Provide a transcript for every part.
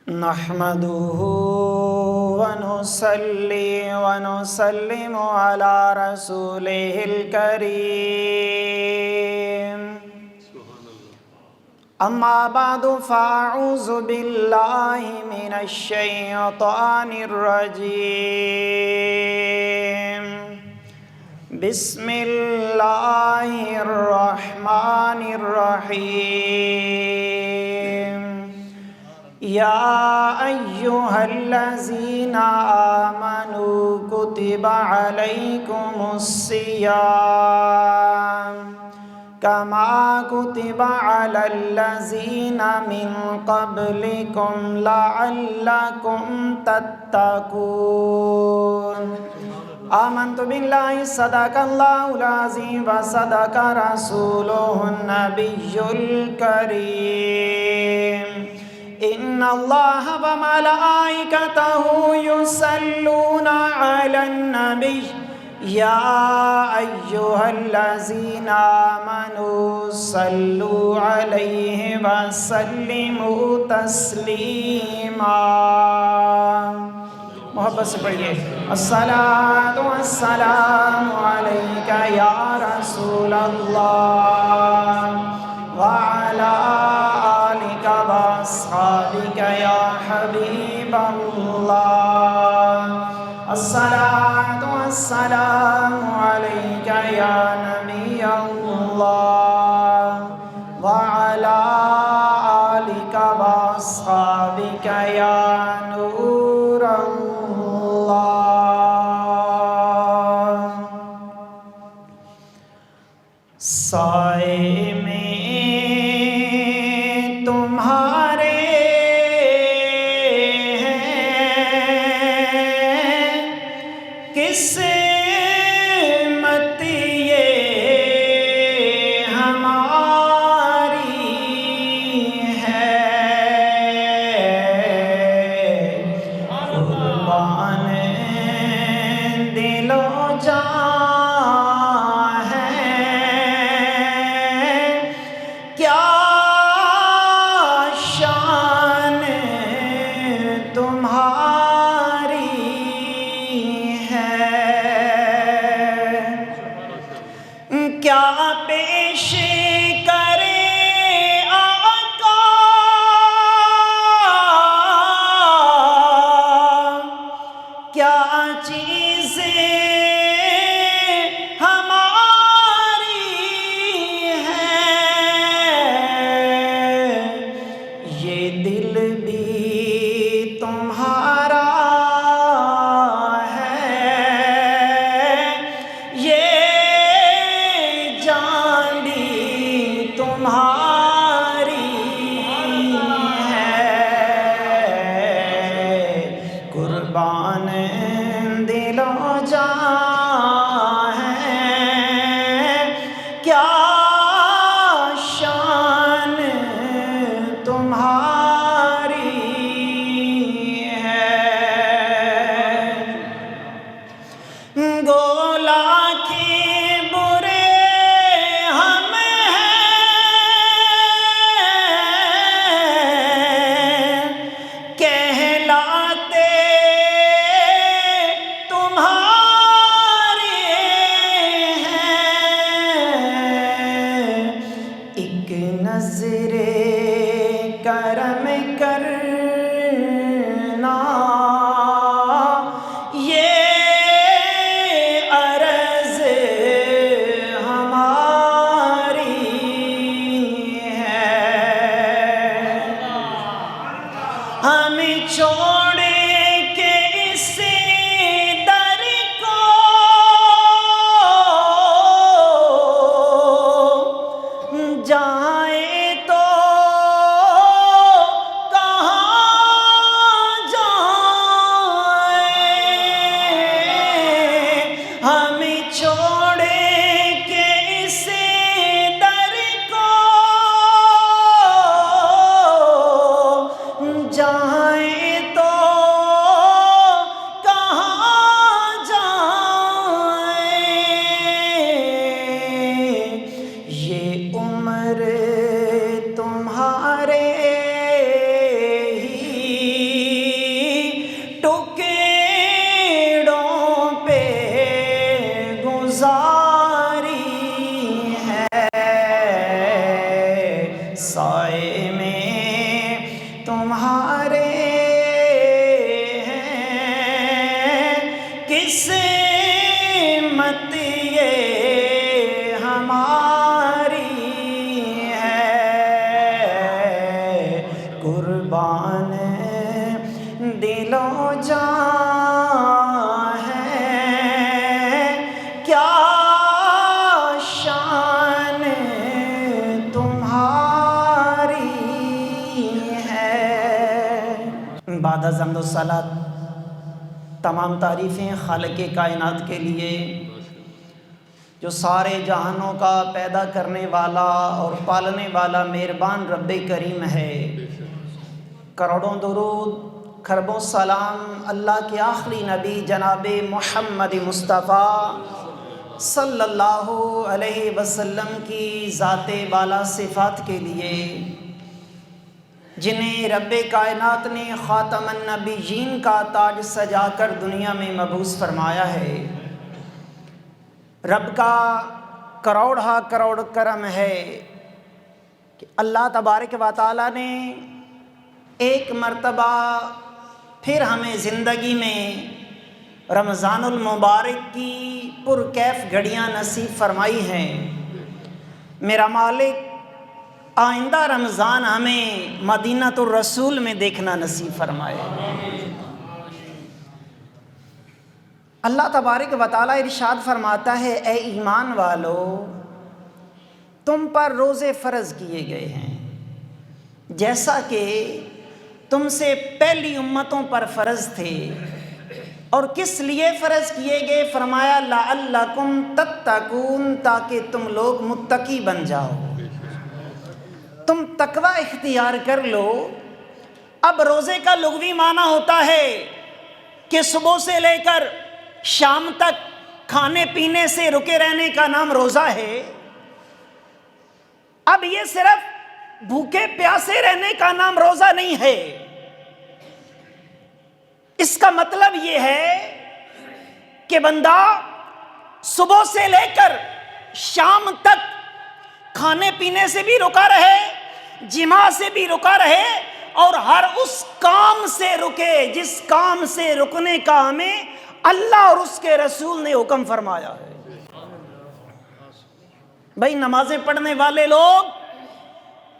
نحمده ونصلي ونسلم على رسوله الكريم أما بعد فأعوذ بالله من الشيطان الرجيم بسم الله الرحمن الرحيم يا أيها الذين آمنوا كتب عليكم الصيام كما كتب على الذين من قبلكم لعلكم تتقون آمنت بالله صدق الله العظيم وصدق رسوله النبي الكريم إن الله وملائكته يصلون على النبي يا أيها الذين آمنوا صلوا عليه وسلموا تسليما محبت سے پڑھیے الصلاۃ والسلام علیک یا رسول اللہ وعلی آلک واصحابک یا حبیب اللہ الصلاۃ والسلام علیک یا نبی اللہ وعلی آلک واصحابک یا نور اللہ سائے میں تمہارے ہیں قسمت یہ ہماری ہے قربان دل و جان ہے کیا شان تمہاری ہے کیا پیش کرے آقا کیا چیزیں ہماری ہیں یہ دل بھی تمہارا ہے یہ جان بھی تمہاری ہے قربان دل و جان ہے کیا شان تمہاری ہے گولا کی برے ہم ہیں کہلاتے تمہارے ہیں ایک نظر کرم کرنا یہ عرض ہماری ہے ہم چھوڑ کے اس در کو جائیں تو کہاں جائیں ہم چھوڑ کے اس در کو جائیں تو کہاں جائیں یہ عمر تمہارے ہی تمہارے ہیں، قسمت یہ ہماری ہے، قربان دل و جان ہے، کیا شان تمہاری ہے۔ بعد از حمد و صلوات، تمام تعریفیں خالق کائنات کے لیے جو سارے جہانوں کا پیدا کرنے والا اور پالنے والا مہربان رب کریم ہے۔ کروڑوں درود، خربوں سلام اللہ کے آخری نبی جناب محمد مصطفیٰ صلی اللہ علیہ وسلم کی ذات بالا صفات کے لیے، جنہیں رب کائنات نے خاتم النبیین کا تاج سجا کر دنیا میں مبعوث فرمایا ہے۔ رب کا کروڑ ہا کروڑ کرم ہے کہ اللہ تبارک و تعالیٰ نے ایک مرتبہ پھر ہمیں زندگی میں رمضان المبارک کی پرکیف گھڑیاں نصیب فرمائی ہیں۔ میرا مالک آئندہ رمضان ہمیں مدینۃ الرسول میں دیکھنا نصیب فرمائے۔ اللہ تبارک و تعالیٰ ارشاد فرماتا ہے، اے ایمان والو، تم پر روزے فرض کیے گئے ہیں جیسا کہ تم سے پہلی امتوں پر فرض تھے۔ اور کس لیے فرض کیے گئے؟ فرمایا لعلکم تتقون، تاکہ تم لوگ متقی بن جاؤ، تم تقوی اختیار کر لو۔ اب روزے کا لغوی معنی ہوتا ہے کہ صبح سے لے کر شام تک کھانے پینے سے رکے رہنے کا نام روزہ ہے۔ اب یہ صرف بھوکے پیاسے رہنے کا نام روزہ نہیں ہے، اس کا مطلب یہ ہے کہ بندہ صبح سے لے کر شام تک کھانے پینے سے بھی رکا رہے، جماع سے بھی رکا رہے، اور ہر اس کام سے رکے جس کام سے رکنے کا ہمیں اللہ اور اس کے رسول نے حکم فرمایا ہے۔ بھائی نمازیں پڑھنے والے لوگ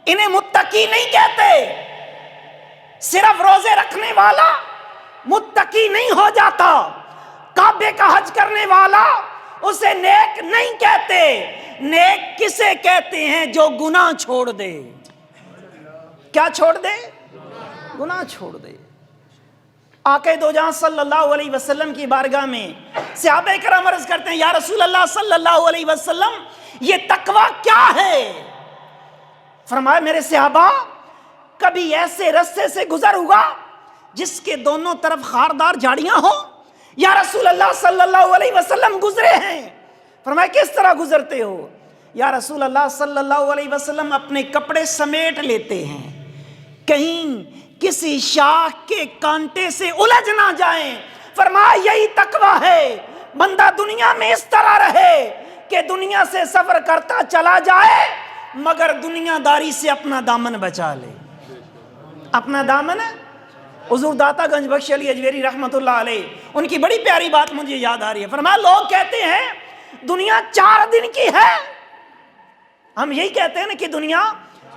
انہیں متقی نہیں کہتے، صرف روزے رکھنے والا متقی نہیں ہو جاتا، کعبے کا حج کرنے والا اسے نیک نہیں کہتے۔ نیک کسے کہتے ہیں؟ جو گناہ چھوڑ دے۔ کیا چھوڑ دے؟ گناہ چھوڑ دے۔ آقا دو جہاں صلی اللہ علیہ وسلم کی بارگاہ میں صحابہ کرام عرض کرتے ہیں، یا رسول اللہ صلی اللہ علیہ وسلم، یہ تقوی کیا ہے؟ فرمایا، میرے صحابہ، کبھی ایسے رستے سے گزر ہوا جس کے دونوں طرف خاردار جھاڑیاں ہوں؟ یا رسول اللہ صلی اللہ علیہ وسلم گزرے ہیں۔ فرمایا، کس طرح گزرتے ہو؟ یا رسول اللہ صلی اللہ علیہ وسلم اپنے کپڑے سمیٹ لیتے ہیں، کہیں کسی شاخ کے کانٹے سے الجھ نہ جائیں۔ فرمایا، یہی تقوی ہے، بندہ دنیا میں اس طرح رہے کہ دنیا سے سفر کرتا چلا جائے مگر دنیا داری سے اپنا دامن بچا لے۔ اپنا دامن ہے۔ حضور داتا گنج بخش علی اجویری رحمت اللہ علیہ، ان کی بڑی پیاری بات مجھے یاد آ رہی ہے۔ فرمایا، لوگ کہتے ہیں دنیا 4 دن کی ہے، ہم یہی کہتے ہیں نا کہ دنیا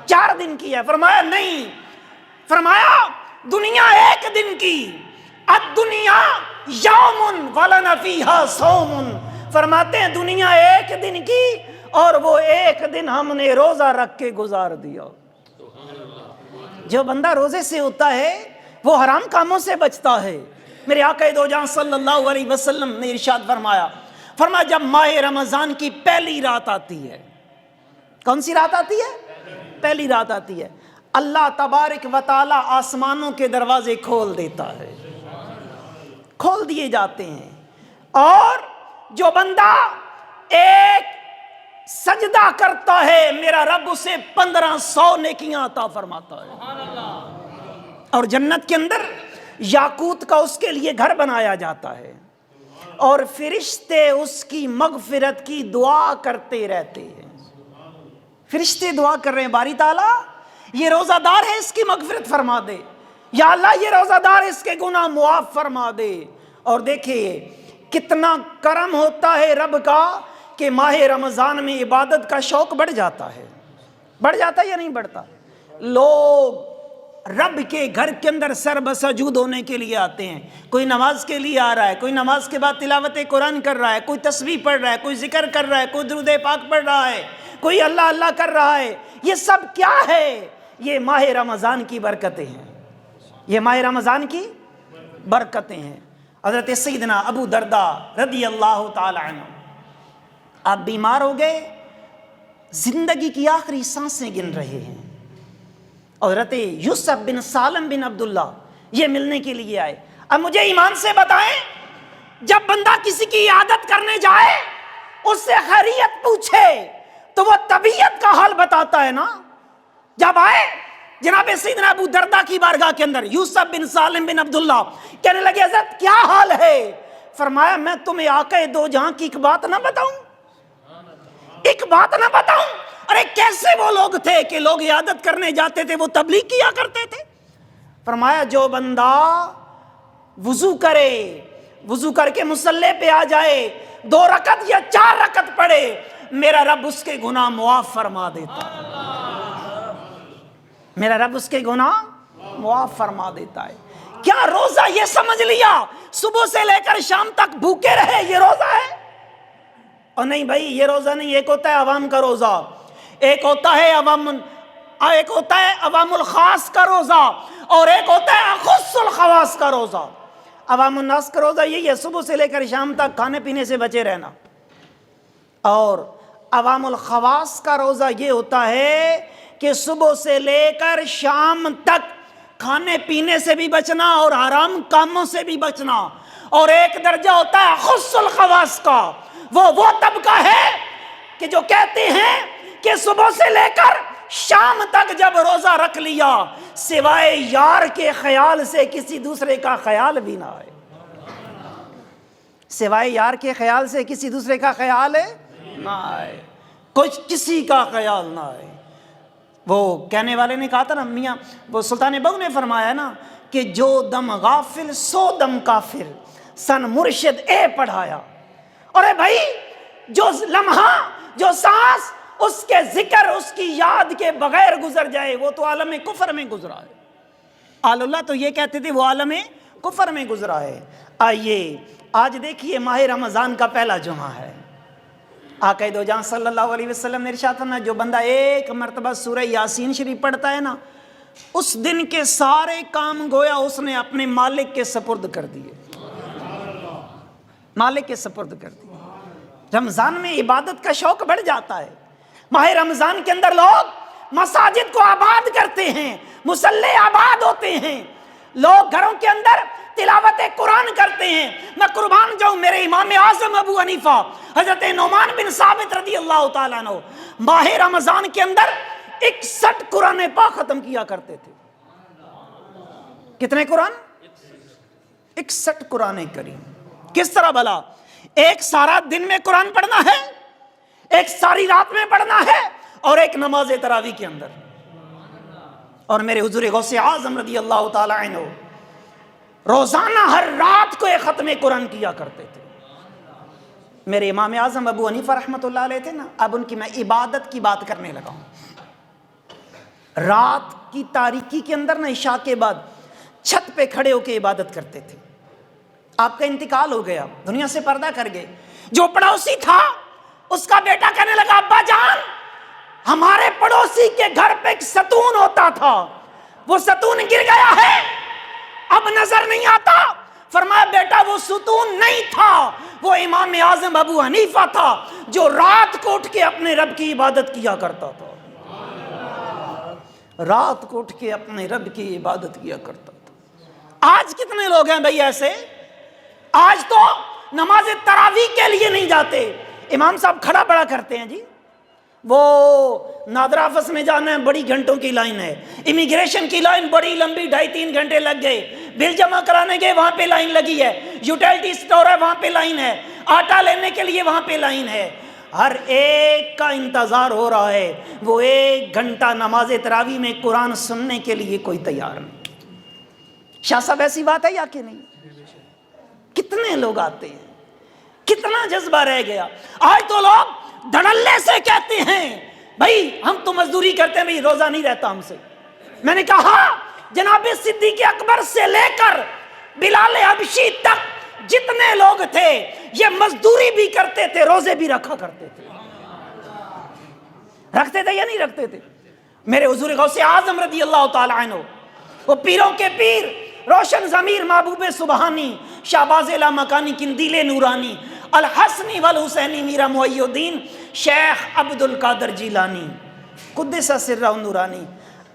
4 دن کی ہے۔ فرمایا نہیں، فرمایا دنیا 1 دن کی، الدنیا یوم ولن فیہا صوم۔ فرماتے ہیں دنیا 1 دن کی اور وہ 1 دن ہم نے روزہ رکھ کے گزار دیا۔ جو بندہ روزے سے ہوتا ہے وہ حرام کاموں سے بچتا ہے۔ میرے آقا دو جہاں صلی اللہ علیہ وسلم نے ارشاد فرمایا، جب ماہ رمضان کی پہلی رات آتی ہے، کون سی رات آتی ہے؟ پہلی رات آتی ہے، اللہ تبارک و تعالی آسمانوں کے دروازے کھول دیتا ہے، کھول دیے جاتے ہیں، اور جو بندہ ایک سجدہ کرتا ہے میرا رب اسے 1500 نیکیاں عطا فرماتا ہے، اور جنت کے اندر یاقوت کا اس کے لیے گھر بنایا جاتا ہے، اور فرشتے اس کی مغفرت کی دعا کرتے رہتے ہیں۔ فرشتے دعا کر رہے ہیں، باری تعالیٰ یہ روزہ دار ہے، اس کی مغفرت فرما دے، یا اللہ یہ روزہ دار اس کے گناہ معاف فرما دے۔ اور دیکھیے کتنا کرم ہوتا ہے رب کا کہ ماہ رمضان میں عبادت کا شوق بڑھ جاتا ہے۔ بڑھ جاتا ہے یا نہیں بڑھتا؟ لوگ رب کے گھر کے اندر سر بسجود ہونے کے لیے آتے ہیں۔ کوئی نماز کے لیے آ رہا ہے، کوئی نماز کے بعد تلاوت قرآن کر رہا ہے، کوئی تسبیح پڑھ رہا ہے، کوئی ذکر کر رہا ہے، کوئی درود پاک پڑھ رہا ہے، کوئی اللہ اللہ کر رہا ہے۔ یہ سب کیا ہے؟ یہ ماہ رمضان کی برکتیں ہیں، یہ ماہ رمضان کی برکتیں ہیں۔ حضرت سیدنا ابو درداء رضی اللہ تعالی عنہ، آپ بیمار ہو گئے، زندگی کی آخری سانسیں گن رہے ہیں، حضرت یوسف بن سالم بن عبداللہ یہ ملنے کے لیے آئے۔ اب مجھے ایمان سے بتائیں، جب بندہ کسی کی عیادت کرنے جائے، اس سے خیریت پوچھے تو وہ طبیعت کا حال بتاتا ہے نا۔ جب آئے جناب سیدنا ابو درداء کی بارگاہ کے اندر، یوسف بن سالم بن عبداللہ کہنے لگے حضرت کیا حال ہے؟ فرمایا میں تمہیں آقا دو جہاں کی ایک بات نہ بتاؤں، ایک بات نہ بتاؤں؟ ارے کیسے وہ لوگ تھے کہ لوگ عیادت کرنے جاتے تھے وہ تبلیغ کیا کرتے تھے؟ فرمایا جو بندہ وضو کرے، وضو کر کے مصلی پہ آ جائے، 2 رکعت یا 4 رکعت پڑھے، میرا رب اس کے گناہ معاف فرما دیتا ہے، میرا رب اس کے گناہ معاف فرما دیتا ہے۔ کیا روزہ یہ سمجھ لیا صبح سے لے کر شام تک بھوکے رہے یہ روزہ ہے؟ اور نہیں بھائی، یہ روزہ نہیں، ایک ہوتا ہے عوام کا روزہ، ایک ہوتا ہے عوام الخاص کا روزہ، اور ایک ہوتا ہے اخص الخواص کا روزہ۔ عوام الناس کا روزہ یہی ہے صبح سے لے کر شام تک کھانے پینے سے بچے رہنا، اور عوام الخواص کا روزہ یہ ہوتا ہے کہ صبح سے لے کر شام تک کھانے پینے سے بھی بچنا اور حرام کاموں سے بھی بچنا۔ اور ایک درجہ ہوتا ہے خص الخواص کا، وہ طبقہ ہے کہ جو کہتے ہیں کہ صبح سے لے کر شام تک جب روزہ رکھ لیا سوائے یار کے خیال سے کسی دوسرے کا خیال بھی نہ آئے، سوائے یار کے خیال سے کسی دوسرے کا خیال نہ آئے، کچھ کسی کا خیال نہ آئے۔ وہ کہنے والے نے کہا تھا نا، میاں وہ سلطان بہو نے فرمایا نا کہ جو دم غافل سو دم کافر، سن مرشد اے پڑھایا۔ اور اے بھائی جو لمحہ، جو سانس اس کے ذکر، اس کی یاد کے بغیر گزر جائے وہ تو عالم کفر میں گزرا ہے۔ آل اللہ تو یہ کہتے تھے وہ عالم کفر میں گزرا ہے۔ آئیے آج دیکھیے ماہ رمضان کا پہلا جمعہ ہے، آقا دو جہاں صلی اللہ علیہ وسلم نے ارشاد فرمایا جو بندہ ایک مرتبہ سورہ یاسین شریف پڑھتا ہے نا، اس دن کے سارے کام گویا اس نے اپنے مالک کے سپرد کر دیے، مالک کے سپرد کر دیے۔ رمضان میں عبادت کا شوق بڑھ جاتا ہے۔ ماہ رمضان کے اندر لوگ مساجد کو آباد کرتے ہیں، مصلی آباد ہوتے ہیں، لوگ گھروں کے اندر تلاوت قرآن کرتے ہیں۔ میں قربان جاؤں، میرے امام اعظم ابو حنیفہ حضرت نعمان بن ثابت رضی اللہ تعالیٰ عنہ ماہ رمضان کے اندر 61 قرآن پاک ختم کیا کرتے تھے۔ کتنے قرآن؟ 61 قرآن کریم۔ کس طرح بھلا؟ ایک سارا دن میں قرآن پڑھنا ہے، ایک ساری رات میں پڑھنا ہے، اور ایک نماز تراویح کے اندر۔ اور میرے حضور غوث اعظم رضی اللہ تعالیٰ عنہ روزانہ ہر رات کو ایک ختم قرآن کیا کرتے تھے۔ میرے امام اعظم ابو حنیفہ رحمۃ اللہ علیہ تھے نا، اب ان کی میں عبادت کی بات کرنے لگا ہوں۔ رات کی تاریکی کے اندر نا عشاء کے بعد چھت پہ کھڑے ہو کے عبادت کرتے تھے۔ آپ کا انتقال ہو گیا، دنیا سے پردہ کر گئے۔ جو پڑوسی تھا اس کا بیٹا کہنے لگا ابا جان ہمارے پڑوسی کے گھر پہ ایک ستون ہوتا تھا، وہ ستون گر گیا ہے، اب نظر نہیں آتا۔ فرمایا بیٹا وہ ستون نہیں تھا، وہ امام اعظم ابو حنیفہ تھا جو رات کو اٹھ کے اپنے رب کی عبادت کیا کرتا تھا، رات کو اٹھ کے اپنے رب کی عبادت کیا کرتا تھا۔ آج کتنے لوگ ہیں بھائی ایسے؟ آج تو نماز تراویح کے لیے نہیں جاتے، امام صاحب کھڑا بڑا کرتے ہیں جی، وہ نادر آفس میں جانا ہے بڑی گھنٹوں کی لائن ہے، امیگریشن کی لائن بڑی لمبی 2.5-3 گھنٹے لگ گئے، بل جمع کرانے گئے وہاں پہ لائن لگی ہے، یوٹیلٹی سٹور ہے وہاں پہ لائن ہے، آٹا لینے کے لیے وہاں پہ لائن ہے، ہر ایک کا انتظار ہو رہا ہے، وہ 1 گھنٹہ نماز تراویح میں قرآن سننے کے لیے کوئی تیار نہیں۔ شاہ صاحب ایسی بات ہے یا کہ نہیں؟ کتنے لوگ آتے ہیں، کتنا جذبہ رہ گیا۔ آج تو لوگ دھڑلے سے کہتے ہیں بھائی ہم تو مزدوری کرتے ہیں، بھائی روزہ نہیں رہتا ہم سے۔ میں نے کہا جناب صدیق اکبر سے لے کر بلال حبشی تک جتنے لوگ تھے یہ مزدوری بھی کرتے تھے، روزے بھی رکھا کرتے تھے۔ رکھتے تھے یا نہیں رکھتے تھے؟ میرے حضور غوث اعظم رضی اللہ تعالی عنہ، وہ پیروں کے پیر، روشن ضمیر محبوب سبحانی، شہباز لامکانی، قندیل نورانی، الحسنی والحسینی، میرا محی الدین شیخ عبد القادر جیلانی قدس سرہ نورانی،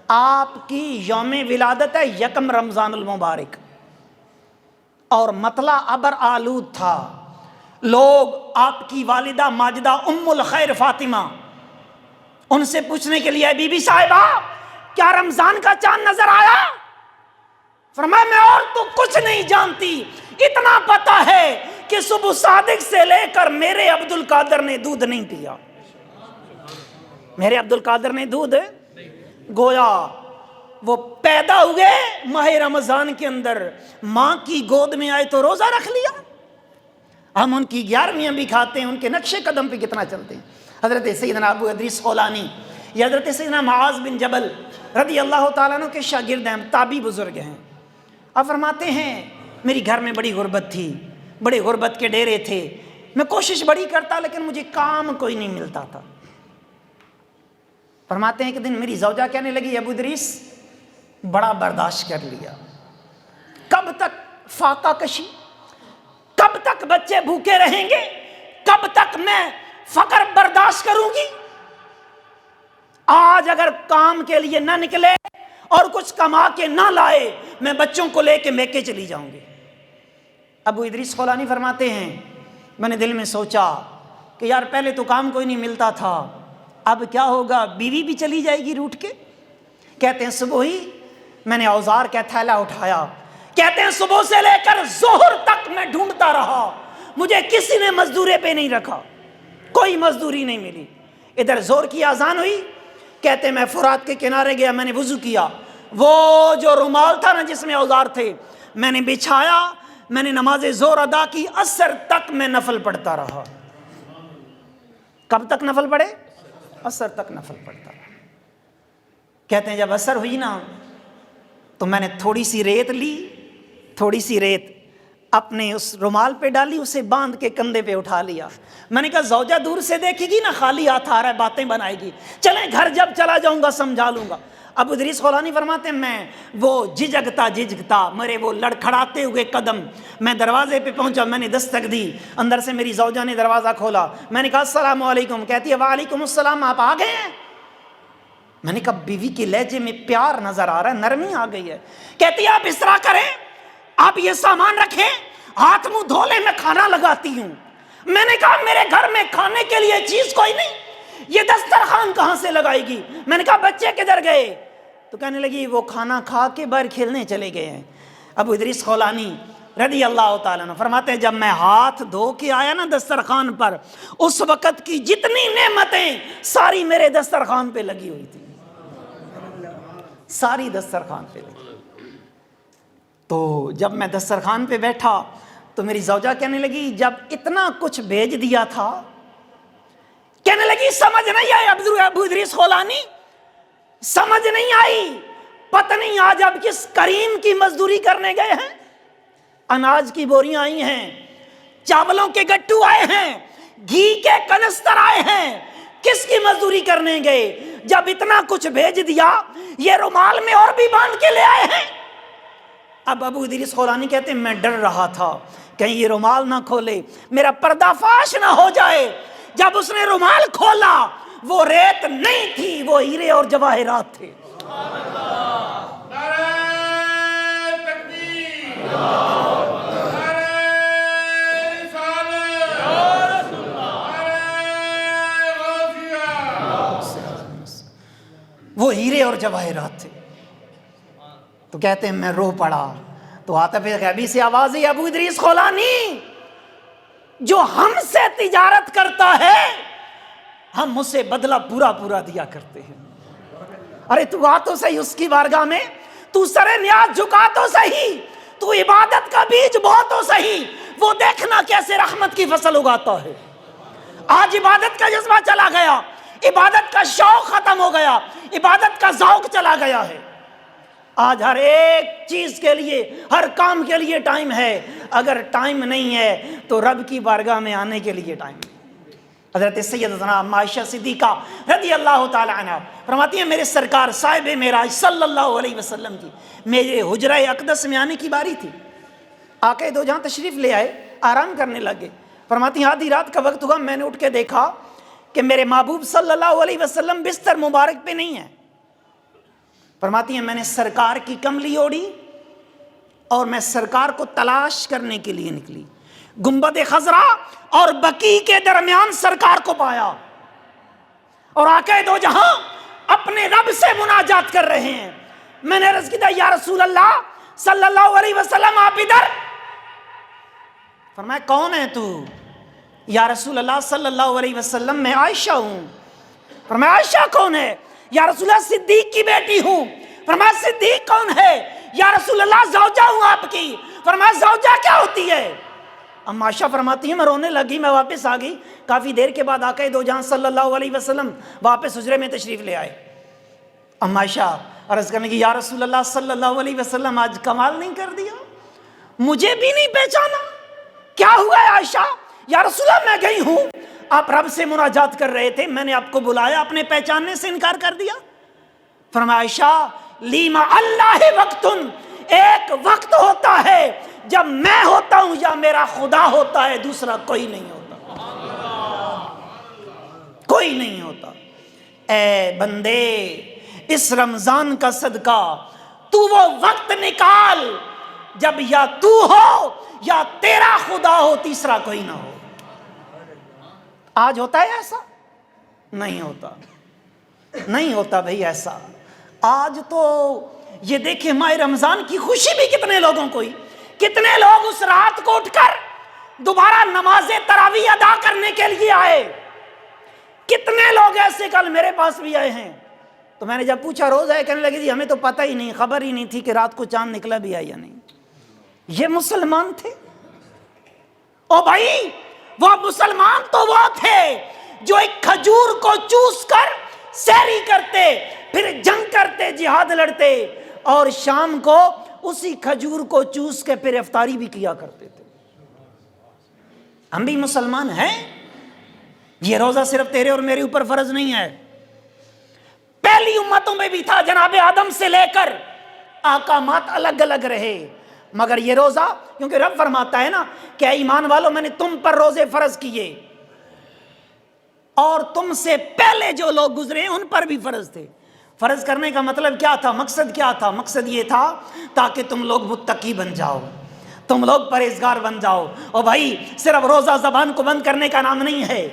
آپ کی یوم ولادت ہے 1 رمضان المبارک، اور مطلع ابر آلود تھا۔ لوگ آپ کی والدہ ماجدہ ام الخیر فاطمہ ان سے پوچھنے کے لیے بی بی صاحبہ کیا رمضان کا چاند نظر آیا؟ فرمایا میں اور تو کچھ نہیں جانتی، اتنا پتا ہے کہ صبح صادق سے لے کر میرے عبد القادر نے دودھ نہیں پیا۔ میرے عبد القادر نے دودھ، گویا وہ پیدا ہوئے ماہ رمضان کے اندر، ماں کی گود میں آئے تو روزہ رکھ لیا۔ ہم ان کی 11ویں بھی کھاتے ہیں، ان کے نقش قدم پہ کتنا چلتے ہیں۔ حضرت سیدنا ابو ادریس خولانی یا حضرت سیدنا معاذ بن جبل رضی اللہ تعالیٰ عنہ کے شاگرد ہیں، تابعی بزرگ ہیں۔ آپ فرماتے ہیں میری گھر میں بڑی غربت تھی، بڑے غربت کے ڈیرے تھے، میں کوشش بڑی کرتا لیکن مجھے کام کوئی نہیں ملتا تھا۔ فرماتے ہیں کہ دن میری زوجہ کہنے لگی ابو ادریس بڑا برداشت کر لیا، کب تک فاقہ کشی، کب تک بچے بھوکے رہیں گے، کب تک میں فقر برداشت کروں گی؟ آج اگر کام کے لیے نہ نکلے اور کچھ کما کے نہ لائے میں بچوں کو لے کے میکے چلی جاؤں گی۔ ابو ادریس خولانی فرماتے ہیں میں نے دل میں سوچا کہ یار پہلے تو کام کوئی نہیں ملتا تھا، اب کیا ہوگا، بیوی بھی چلی جائے گی روٹ کے۔ کہتے ہیں صبح ہی میں نے اوزار کا تھیلا اٹھایا، کہتے ہیں صبح سے لے کر ظہر تک میں ڈھونڈتا رہا، مجھے کسی نے مزدورے پہ نہیں رکھا، کوئی مزدوری نہیں ملی۔ ادھر زور کی اذان ہوئی، کہتے ہیں میں فرات کے کنارے گیا، میں نے وضو کیا، وہ جو رومال تھا نا جس میں اوزار تھے میں نے بچھایا، میں نے نماز زور ادا کی، عصر تک میں نفل پڑھتا رہا۔ کب تک نفل پڑھے؟ عصر تک نفل پڑھتا رہا۔ کہتے ہیں جب عصر ہوئی نا تو میں نے تھوڑی سی ریت لی، تھوڑی سی ریت اپنے اس رومال پہ ڈالی، اسے باندھ کے کندھے پہ اٹھا لیا۔ میں نے کہا زوجہ دور سے دیکھے گی نا خالی ہاتھ آ رہا ہے، باتیں بنائے گی، چلیں گھر جب چلا جاؤں گا سمجھا لوں گا۔ ابو ادریس خولانی فرماتے ہیں میں وہ جھجکتا میرے وہ لڑکھڑاتے ہوئے قدم، میں دروازے پہ پہنچا، میں نے دستک دی، اندر سے میری زوجہ نے دروازہ کھولا، میں نے کہا السلام علیکم، کہتی ہے وعلیکم السلام، آپ آ گئے ہیں؟ میں نے کہا بیوی کے لہجے میں پیار نظر آ رہا ہے، نرمی آ گئی ہے۔ کہتی ہے آپ اس طرح کریں، آپ یہ سامان رکھیں، ہاتھ منہ دھو لیں، میں کھانا لگاتی ہوں۔ میں نے کہا میرے گھر میں کھانے کے لیے چیز کوئی نہیں، یہ دسترخوان کہاں سے لگائے گی؟ میں نے کہا بچے کدھر گئے؟ تو کہنے لگی وہ کھانا کھا کے باہر کھیلنے چلے گئے ہیں۔ ابو ادریس خولانی رضی اللہ تعالیٰ عنہ فرماتے ہیں جب میں ہاتھ دھو کے آیا نا دسترخوان پر، اس وقت کی جتنی نعمتیں ساری میرے دسترخوان پہ لگی ہوئی تھی، ساری دسترخوان پہ لگی۔ تو جب میں دسترخوان پہ بیٹھا تو میری زوجہ کہنے لگی جب اتنا کچھ بھیج دیا تھا، کہنے لگی سمجھ نہیں آئی ابو ادریس خولانی، سمجھ نہیں آئی، پتہ نہیں آج اب کس کریم کی مزدوری کرنے گئے ہیں؟ اناج کی بوریاں آئی ہیں، چاولوں کے گٹو آئے ہیں، گھی کے کنستر آئے ہیں، کس کی مزدوری کرنے گئے؟ جب اتنا کچھ بھیج دیا یہ رومال میں اور بھی باندھ کے لے آئے ہیں۔ اب ابو ادریس خولانی کہتے ہیں میں ڈر رہا تھا کہیں یہ رومال نہ کھولے، میرا پردہ فاش نہ ہو جائے۔ جب اس نے رومال کھولا وہ ریت نہیں تھی، وہ ہیرے اور جواہرات تھے۔ وہ ہیرے اور جواہرات تھے۔ تو کہتے ہیں میں رو پڑا تو عاطف غیبی سے آواز ہے ابو ادریس خولانی جو ہم سے تجارت کرتا ہے ہم اسے بدلہ پورا پورا دیا کرتے ہیں۔ ارے تو آ تو صحیح اس کی بارگاہ میں، تو سر نیاز جھکا تو صحیح، تو عبادت کا بیج بو تو صحیح، وہ دیکھنا کیسے رحمت کی فصل اگاتا ہے۔ آج عبادت کا جذبہ چلا گیا، عبادت کا شوق ختم ہو گیا، عبادت کا ذوق چلا گیا ہے۔ آج ہر ایک چیز کے لیے، ہر کام کے لیے ٹائم ہے، اگر ٹائم نہیں ہے تو رب کی بارگاہ میں آنے کے لیے ٹائم ہے۔ حضرت سیدنا عائشہ صدیقہ رضی اللہ تعالی عنہ فرماتی ہیں میرے سرکار صاحب معراج صلی اللہ علیہ وسلم کی میرے حجرہ اقدس میں آنے کی باری تھی۔ آقا دو جہاں تشریف لے آئے، آرام کرنے لگے۔ فرماتی ہیں آدھی رات کا وقت ہوا، میں نے اٹھ کے دیکھا کہ میرے محبوب صلی اللہ علیہ وسلم بستر مبارک پہ نہیں ہیں۔ فرماتی ہیں میں نے سرکار کی کملی اوڑھی اور میں سرکار کو تلاش کرنے کے لیے نکلی۔ گنبد خضرا اور بقیع کے درمیان سرکار کو پایا، اور آقا دو جہاں اپنے رب سے مناجات کر رہے ہیں۔ میں نے عرض کیا یا رسول اللہ صلی اللہ علیہ وسلم آپ ادھر؟ فرمایا کون ہے تو؟ یا رسول اللہ صلی اللہ علیہ وسلم میں عائشہ ہوں۔ فرمایا عائشہ کون ہے؟ یا رسول اللہ صدیق کی بیٹی ہوں۔ فرمایا صدیق کون ہے؟ یا رسول اللہ زوجہ ہوں آپ کی۔ فرمایا زوجہ کیا ہوتی ہے؟ ام عائشہ فرماتی ہیں میں رونے لگی، میں واپس آ گئی۔ کافی دیر کے بعد آقا دو جہاں صلی اللہ علیہ وسلم واپس حجرے میں تشریف لے آئے۔ ام عائشہ عرض کرنے کی یا رسول اللہ صلی اللہ علیہ وسلم آج کمال نہیں کر دیا، مجھے بھی نہیں پہچانا، کیا ہوا ہے عائشہ؟ یا رسول اللہ میں گئی ہوں، آپ رب سے مناجات کر رہے تھے، میں نے آپ کو بلایا، آپ نے پہچاننے سے انکار کر دیا۔ فرمایا عائشہ لیما اللہ وقتن، ایک وقت ہوتا ہے جب میں ہوتا ہوں یا میرا خدا ہوتا ہے، دوسرا کوئی نہیں ہوتا، کوئی نہیں ہوتا۔ اے بندے اس رمضان کا صدقہ تو وہ وقت نکال جب یا تو ہو یا تیرا خدا ہو، تیسرا کوئی نہ ہو۔ آج ہوتا ہے ایسا؟ نہیں ہوتا، نہیں ہوتا بھئی ایسا۔ آج تو یہ دیکھیں ماہ رمضان کی خوشی بھی کتنے لوگوں کو ہی، کتنے لوگ اس رات کو اٹھ کر دوبارہ نماز تراویح ادا کرنے کے لیے آئے، کتنے لوگ ایسے کل میرے پاس بھی آئے ہیں۔ تو میں نے جب پوچھا روزہ ہے، کہنے لگی جی ہمیں تو پتہ ہی نہیں، خبر ہی نہیں تھی کہ رات کو چاند نکلا بھی ہے یا نہیں۔ یہ مسلمان تھے؟ او بھائی وہ مسلمان تو وہ تھے جو ایک کھجور کو چوس کر سحری کرتے، پھر جنگ کرتے، جہاد لڑتے، اور شام کو اسی کھجور کو چوس کے پھر افطاری بھی کیا کرتے تھے۔ ہم بھی مسلمان ہیں، یہ روزہ صرف تیرے اور میرے اوپر فرض نہیں ہے، پہلی امتوں میں بھی تھا، جناب آدم سے لے کر احکامات الگ الگ رہے، مگر یہ روزہ کیونکہ رب فرماتا ہے نا کہ اے ایمان والو میں نے تم پر روزے فرض کیے، اور تم سے پہلے جو لوگ گزرے ہیں ان پر بھی فرض تھے۔ فرض کرنے کا مطلب کیا تھا؟ مقصد کیا تھا؟ مقصد یہ تھا تاکہ تم لوگ متقی بن جاؤ، تم لوگ پرہیزگار بن جاؤ۔ اور بھائی صرف روزہ زبان کو بند کرنے کا نام نہیں ہے،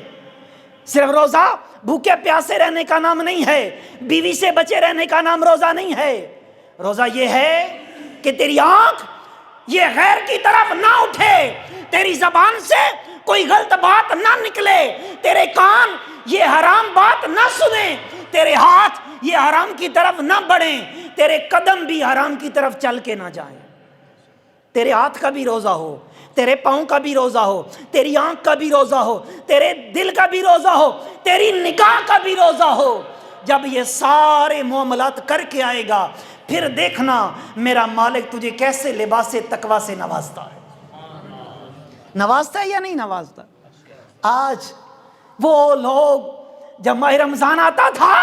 صرف روزہ بھوکے پیاسے رہنے کا نام نہیں ہے، بیوی سے بچے رہنے کا نام روزہ نہیں ہے۔ روزہ یہ ہے کہ تیری آنکھ یہ غیر کی طرف نہ اٹھے، تیری زبان سے کوئی غلط بات نہ نکلے، تیرے کان یہ حرام بات نہ سنیں، تیرے ہاتھ یہ حرام کی طرف نہ بڑھیں، تیرے قدم بھی حرام کی طرف چل کے نہ جائیں۔ تیرے ہاتھ کا بھی روزہ ہو، تیرے پاؤں کا بھی روزہ ہو، تیری آنکھ کا بھی روزہ ہو، تیرے دل کا بھی روزہ ہو، تیری نگاہ کا بھی روزہ ہو۔ جب یہ سارے معاملات کر کے آئے گا پھر دیکھنا میرا مالک تجھے کیسے لباس تقوی سے نوازتا ہے، نوازتا ہے یا نہیں نوازتا۔ آج وہ لوگ جب ماہ رمضان آتا تھا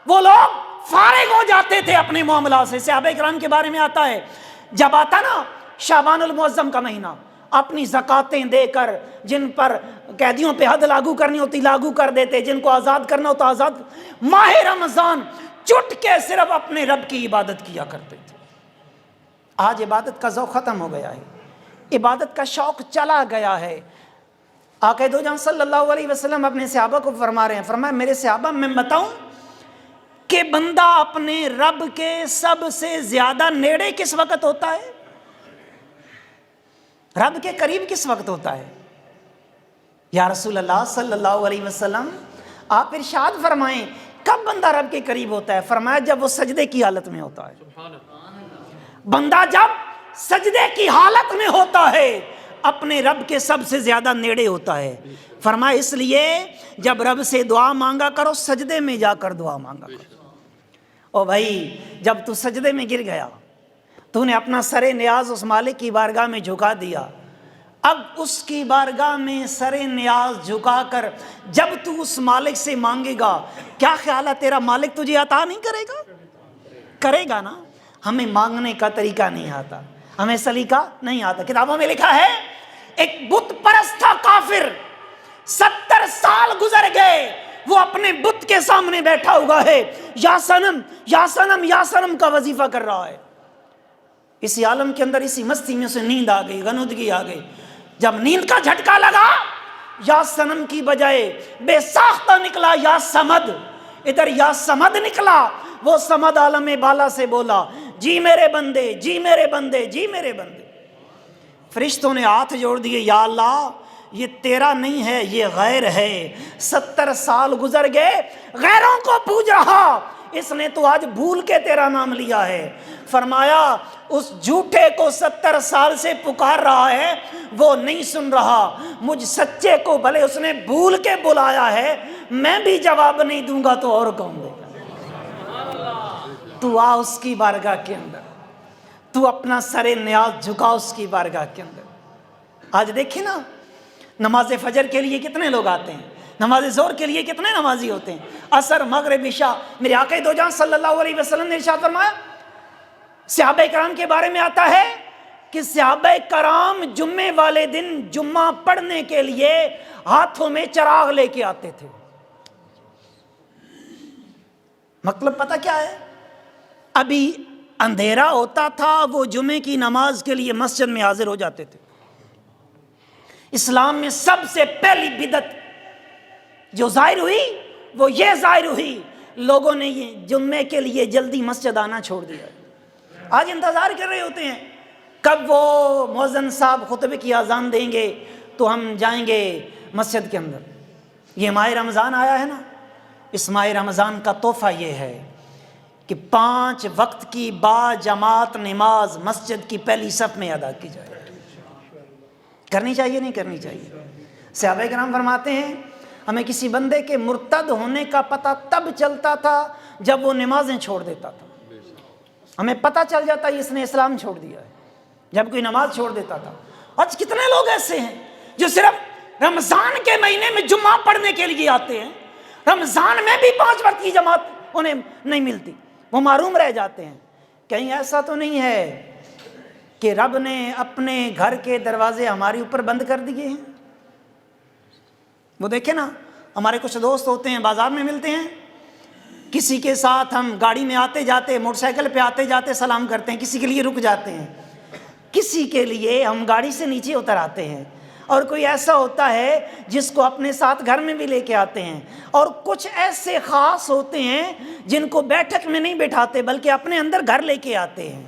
وہ لوگ فارغ ہو جاتے تھے اپنے معاملات سے۔ صحابہ کرام کے بارے میں آتا ہے جب آتا نا شعبان المعظم کا مہینہ، اپنی زکاتیں دے کر جن پر قیدیوں پہ حد لاگو کرنی ہوتی لاگو کر دیتے، جن کو آزاد کرنا ہوتا آزاد۔ ماہ رمضان چٹ کے صرف اپنے رب کی عبادت کیا کرتے تھے۔ آج عبادت کا ذوق ختم ہو گیا ہے، عبادت کا شوق چلا گیا ہے۔ آقا دو جہاں صلی اللہ علیہ وسلم اپنے صحابہ کو فرما رہے ہیں، فرمایا میرے صحابہ میں بتاؤں کہ بندہ اپنے رب کے سب سے زیادہ نیڑے کس وقت ہوتا ہے؟ رب کے قریب کس وقت ہوتا ہے؟ یا رسول اللہ صلی اللہ علیہ وسلم آپ ارشاد فرمائیں کب بندہ رب کے قریب ہوتا ہے؟ فرمایا جب وہ سجدے کی حالت میں ہوتا ہے۔ بندہ جب سجدے کی حالت میں ہوتا ہے اپنے رب کے سب سے زیادہ نیڑے ہوتا ہے. فرمایا اس لیے جب رب سے دعا مانگا کرو سجدے میں جا کر دعا مانگا کرو. او بھائی جب تو سجدے میں گر گیا تو نے اپنا سر نیاز اس مالک کی بارگاہ میں جھکا دیا. اب اس کی بارگاہ میں سر نیاز جھکا کر جب تو اس مالک سے مانگے گا کیا خیال ہے تیرا مالک تجھے عطا نہیں کرے گا؟ کرے گا نا. ہمیں مانگنے کا طریقہ نہیں آتا, ہمیں سلیقہ نہیں آتا. کتابوں میں لکھا ہے ایک بت پرست تھا کافر, 70 سال گزر گئے وہ اپنے بت کے سامنے بیٹھا ہوا ہے, یا صنم یا صنم یا صنم کا وظیفہ کر رہا ہے. اسی عالم کے اندر اسی مستی میں اسے نیند آ گئی, غنودگی آ گئی. جب نیند کا جھٹکا لگا یا صنم کی بجائے بے ساختہ نکلا یا سمد. ادھر یا سمد نکلا, وہ سمد عالم بالا سے بولا جی میرے بندے جی میرے بندے جی میرے بندے. فرشتوں نے ہاتھ جوڑ دیے, یا اللہ یہ تیرا نہیں ہے یہ غیر ہے. 70 سال گزر گئے غیروں کو پوج رہا, اس نے تو آج بھول کے تیرا نام لیا ہے. فرمایا اس جھوٹے کو 70 سال سے پکار رہا ہے وہ نہیں سن رہا, مجھ سچے کو بھلے اس نے بھول کے بلایا ہے میں بھی جواب نہیں دوں گا تو اور کون دے گا. تو آ اس کی بارگاہ کے اندر, تو اپنا سر نیاز جھکا اس کی بارگاہ کے اندر. آج دیکھیں نا نماز فجر کے لیے کتنے لوگ آتے ہیں, نماز ظہر کے لیے کتنے نمازی ہوتے ہیں, عصر مغرب عشاء. میرے آقا دو جہاں صلی اللہ علیہ وسلم نے ارشاد فرمایا, صحابہ کرام کے بارے میں آتا ہے کہ صحابہ کرام جمعے والے دن جمعہ پڑھنے کے لیے ہاتھوں میں چراغ لے کے آتے تھے. مطلب پتہ کیا ہے, ابھی اندھیرا ہوتا تھا وہ جمعے کی نماز کے لیے مسجد میں حاضر ہو جاتے تھے. اسلام میں سب سے پہلی بدعت جو ظاہر ہوئی وہ یہ ظاہر ہوئی, لوگوں نے یہ جمعے کے لیے جلدی مسجد آنا چھوڑ دیا. آج انتظار کر رہے ہوتے ہیں کب وہ مؤذن صاحب خطبے کی اذان دیں گے تو ہم جائیں گے مسجد کے اندر. یہ ماہ رمضان آیا ہے نا, اس ماہ رمضان کا تحفہ یہ ہے کہ 5 وقت کی با جماعت نماز مسجد کی پہلی صف میں ادا کی جائے. کرنی چاہیے نہیں کرنی چاہیے؟ صحابہ کرام فرماتے ہیں ہمیں کسی بندے کے مرتد ہونے کا پتہ تب چلتا تھا جب وہ نمازیں چھوڑ دیتا تھا. ہمیں پتہ چل جاتا ہے اس نے اسلام چھوڑ دیا ہے جب کوئی نماز چھوڑ دیتا تھا. آج کتنے لوگ ایسے ہیں جو صرف رمضان کے مہینے میں جمعہ پڑھنے کے لیے آتے ہیں, رمضان میں بھی 5 وقت کی جماعت انہیں نہیں ملتی, وہ محروم رہ جاتے ہیں. کہیں ایسا تو نہیں ہے کہ رب نے اپنے گھر کے دروازے ہمارے اوپر بند کر دیے ہیں؟ وہ دیکھیں نا, ہمارے کچھ دوست ہوتے ہیں بازار میں ملتے ہیں, کسی کے ساتھ ہم گاڑی میں آتے جاتے موٹر سائیکل پہ آتے جاتے سلام کرتے ہیں, کسی کے لیے رک جاتے ہیں, کسی کے لیے ہم گاڑی سے نیچے اتر آتے ہیں, اور کوئی ایسا ہوتا ہے جس کو اپنے ساتھ گھر میں بھی لے کے آتے ہیں, اور کچھ ایسے خاص ہوتے ہیں جن کو بیٹھک میں نہیں بٹھاتے بلکہ اپنے اندر گھر لے کے آتے ہیں.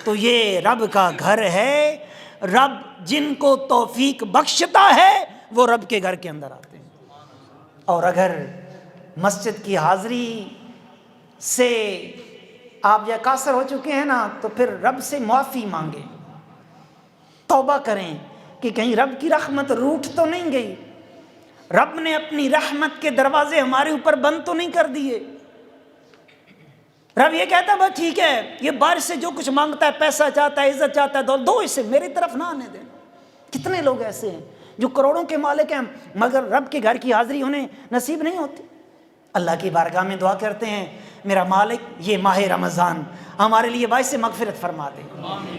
تو یہ رب کا گھر ہے, رب جن کو توفیق بخشتا ہے وہ رب کے گھر کے اندر آتے ہیں. اور اگر مسجد کی حاضری سے آپ یا قاصر ہو چکے ہیں نا تو پھر رب سے معافی مانگیں, توبہ کریں کہ کہیں رب کی رحمت روٹھ تو نہیں گئی, رب نے اپنی رحمت کے دروازے ہمارے اوپر بند تو نہیں کر دیے. رب یہ کہتا ہے بس ٹھیک ہے, یہ بارش سے جو کچھ مانگتا ہے, پیسہ چاہتا ہے, عزت چاہتا ہے, دو اسے میری طرف نہ آنے دیں. کتنے لوگ ایسے ہیں جو کروڑوں کے مالک ہیں مگر رب کے گھر کی حاضری انہیں نصیب نہیں ہوتی. اللہ کی بارگاہ میں دعا کرتے ہیں میرا مالک یہ ماہ رمضان ہمارے لیے باعث مغفرت فرما دے.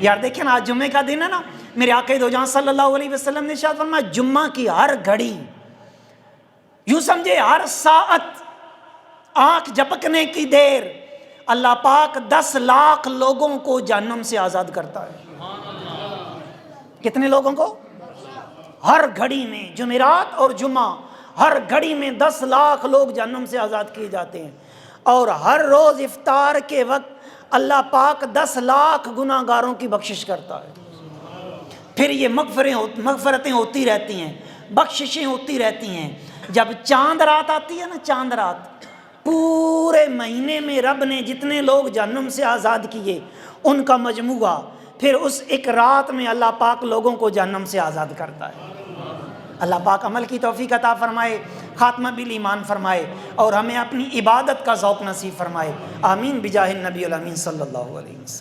یار دیکھیں نا آج جمعے کا دن ہے نا, میرے آقا دو جہاں صلی اللہ علیہ وسلم نے ارشاد فرمایا جمعہ کی ہر گھڑی, یوں سمجھے ہر ساعت, آنکھ جھپکنے کی دیر, اللہ پاک 10 لاکھ لوگوں کو جہنم سے آزاد کرتا ہے. کتنے لوگوں کو؟ ہر گھڑی میں, جمعرات اور جمعہ ہر گھڑی میں 10 لاکھ لوگ جہنم سے آزاد کیے جاتے ہیں. اور ہر روز افطار کے وقت اللہ پاک 10 لاکھ گناہگاروں کی بخشش کرتا ہے. پھر یہ مغفرتیں ہوتی رہتی ہیں, بخششیں ہوتی رہتی ہیں. جب چاند رات آتی ہے نا, چاند رات, پورے مہینے میں رب نے جتنے لوگ جہنم سے آزاد کیے ان کا مجموعہ، پھر اس ایک رات میں اللہ پاک لوگوں کو جہنم سے آزاد کرتا ہے۔ اللہ پاک عمل کی توفیق عطا فرمائے، خاتمہ بالایمان فرمائے، اور ہمیں اپنی عبادت کا ذوق نصیب فرمائے۔ آمین بجاہ النبی الامین صلی اللہ علیہ وسلم۔